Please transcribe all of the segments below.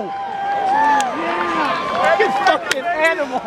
go! You fucking animal!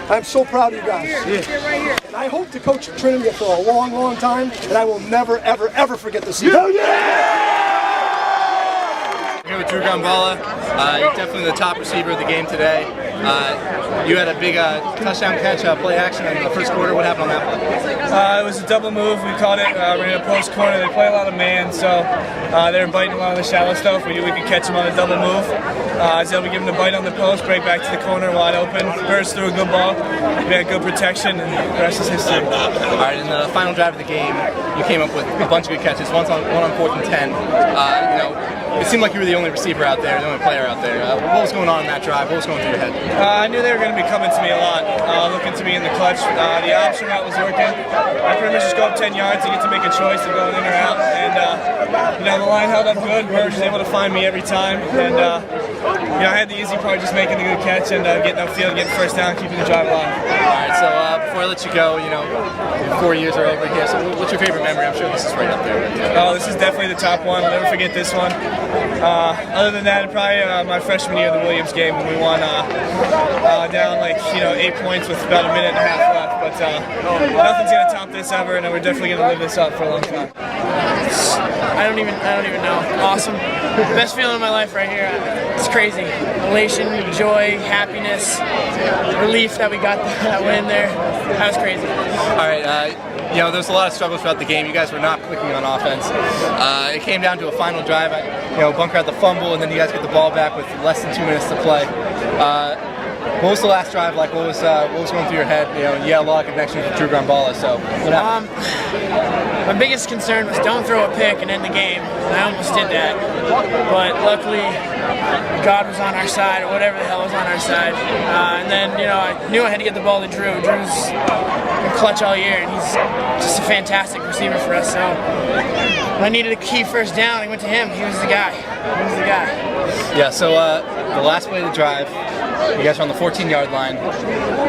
I'm so proud of you guys. Yeah. And I hope to coach at Trinity for a long, long time, and I will never, ever, ever forget this season. I'm here with Drew Gambala. You're definitely the top receiver of the game today. You had a big touchdown catch, play action in the first quarter. What happened on that play? It was a double move. We caught it. Ran a post corner. They play a lot of man, so they were biting a lot of the shallow stuff. We knew we could catch them on a double move. I was able to give him the bite on the post, break back to the corner wide open. Burst threw a good ball. We had good protection, and the rest is history. All right, in the final drive of the game, you came up with a bunch of good catches. One on 4th and 10. It seemed like you were the only receiver out there, the only player out there. What was going on in that drive? What was going through your head? I knew they were going to be coming to me a lot, looking to me in the clutch. The option route was working. I pretty much just go up 10 yards to get to make a choice of going in or out. And the line held up good. Burge was able to find me every time. And I had the easy part, just making the good catch and getting upfield, getting first down, keeping the drive alive. All right, so before I let you go, your 4 years are over here. So what's your favorite memory? I'm sure this is right up there. Oh, this is definitely the top one. I'll never forget this one. Other than that, probably my freshman year of the Williams game when we won down 8 points with about a minute and a half left. But nothing's gonna top this ever, and we're definitely gonna live this up for a long time. I don't even know. Awesome. Best feeling of my life right here. It's crazy. Elation, joy, happiness, relief that we got that win there. That was crazy. All right. There's a lot of struggles throughout the game. You guys were not clicking on offense. It came down to a final drive. Bunker had the fumble, and then you guys get the ball back with less than 2 minutes to play. What was the last drive like? What was going through your head? You had a lot of connections with Drew Gambala. So what happened? My biggest concern was don't throw a pick and end the game. And I almost did that, but luckily God was on our side, or whatever the hell was on our side. And then I knew I had to get the ball to Drew. Drew's been clutch all year, and he's just a fantastic receiver for us. So when I needed a key first down, I went to him. He was the guy. Yeah. So the last play of the drive, you guys are on the 14-yard line.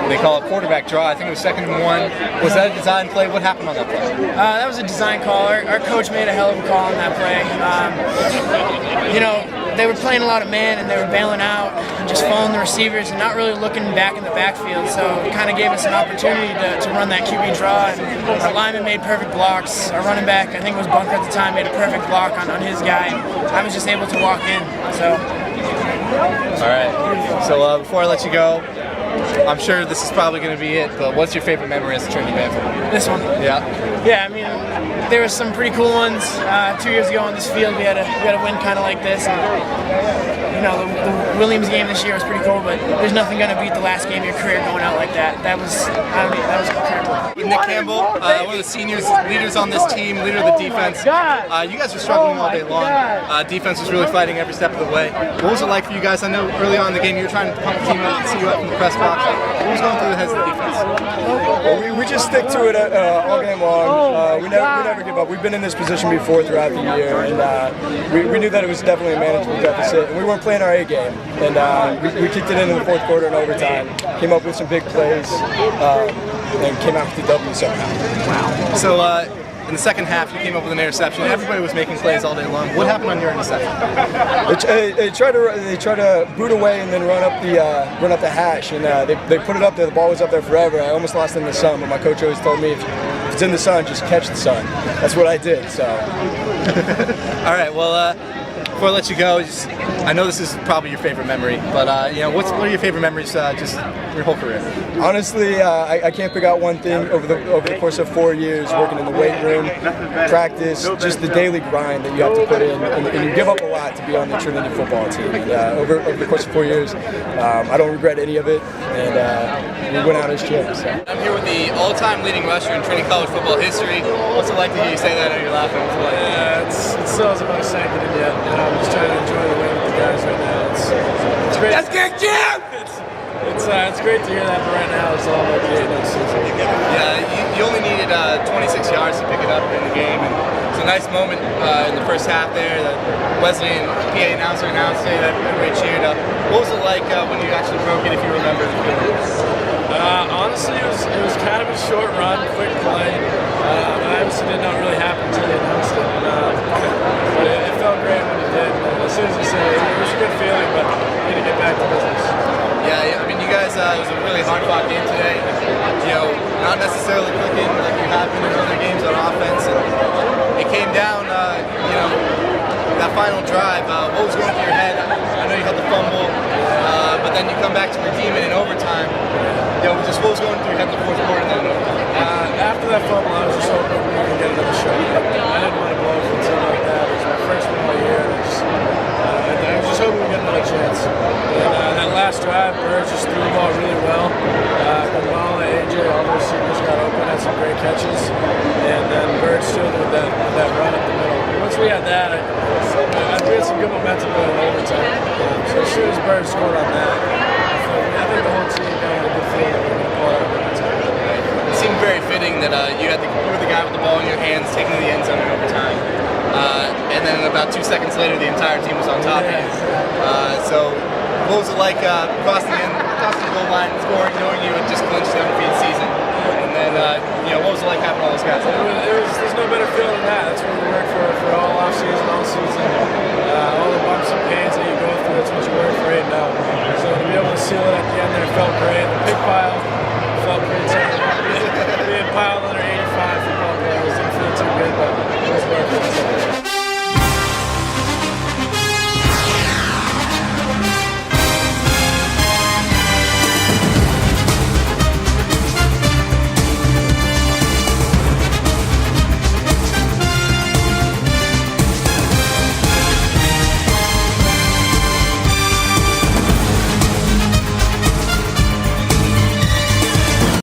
They call a quarterback draw. I think it was 2nd and 1. Was that a design play? What happened on that play? That was a design call. Our coach made a hell of a call on that play. They were playing a lot of man, and they were bailing out and just following the receivers and not really looking back in the backfield. So it kind of gave us an opportunity to run that QB draw. And our lineman made perfect blocks. Our running back, I think it was Bunker at the time, made a perfect block on his guy. I was just able to walk in. So. All right. So before I let you go, I'm sure this is probably going to be it, but what's your favorite memory as a Trinity man? This one? Yeah. Yeah, I mean, there were some pretty cool ones. 2 years ago on this field, we had a win kind of like this. And, the Williams game this year was pretty cool, but there's nothing going to beat the last game of your career going out like that. That was incredible. Nick Campbell, one of the seniors, leaders on this team, leader of the defense. You guys were struggling all day long. Defense was really fighting every step of the way. What was it like for you guys? I know early on in the game you were trying to pump the team up and see you up from the press box. What was going through the heads of the defense? Well, we just stick to it all game long. We never give up. We've been in this position before throughout the year, and we knew that it was definitely a manageable deficit, and we weren't playing our A game. And we kicked it in the 4th quarter and overtime. Came up with some big plays, and came out with the W somehow. Wow. So in the second half, you came up with an interception. Everybody was making plays all day long. What happened on your interception? They tried to boot away and then run up the hash, and they put it up there. The ball was up there forever. I almost lost in the sun, but my coach always told me if it's in the sun, just catch the sun. That's what I did. So. All right. Well, before I let you go, I know this is probably your favorite memory, but what are your favorite memories just your whole career? Honestly, I can't pick out one thing over the course of 4 years, working in the weight room, practice, just the daily grind that you have to put in, and you give up a lot to be on the Trinity football team. And, over the course of 4 years, I don't regret any of it, and we went out as champions. So. I'm here with the all-time leading rusher in Trinity College football history. What's it like to hear you say that? I know you're laughing. What's it like? Yeah, it still hasn't been second yet. I'm just trying to enjoy the way with the guys right now. It's great. Let's get Jim! It's great to hear that, but right now it's all about the 8-0 season. Yeah, you only needed 26 yards to pick it up in the game, and it's a nice moment in the first half there. The Wesleyan PA announcer announced it, everybody cheered up. What was it like when you actually broke it, if you remember the feeling? Honestly, it was kind of a short run, quick play. It obviously did not really happen until they announced it. But it felt great when it did. As soon as you said it, it was a good feeling, but we need to get back to business. Yeah, I mean, you guys, it was a really hard-fought game today. Not necessarily clicking like you have been in other games on offense. And it came down, that final drive. What was going through your head? I know you had the fumble, but then you come back to redeem it in overtime. Just what was going through your head in the fourth quarter then? After that fumble, I was just hoping we could get another shot. I didn't want to blow it from something like that. It was my freshman all year. I was just hoping we get another chance. And that last drive, Bird just threw the ball really well. Gonzalo, AJ, all those seniors got open, had some great catches. And then Bird still with that run up the middle. Once we had that, we had some good momentum going overtime. So as soon as Bird scored on that, I think the whole team got a good feeling that we were going to pull out overtime. It seemed very fitting that you were the guy with the ball in your hands, taking to the end zone in overtime. And then about 2 seconds later, the entire team was on top of you. So what was it like crossing the goal line, scoring, knowing you had just clinched the undefeated season? And then, what was it like having all those guys? There's no better feeling than that. That's what we worked for all off season, all season.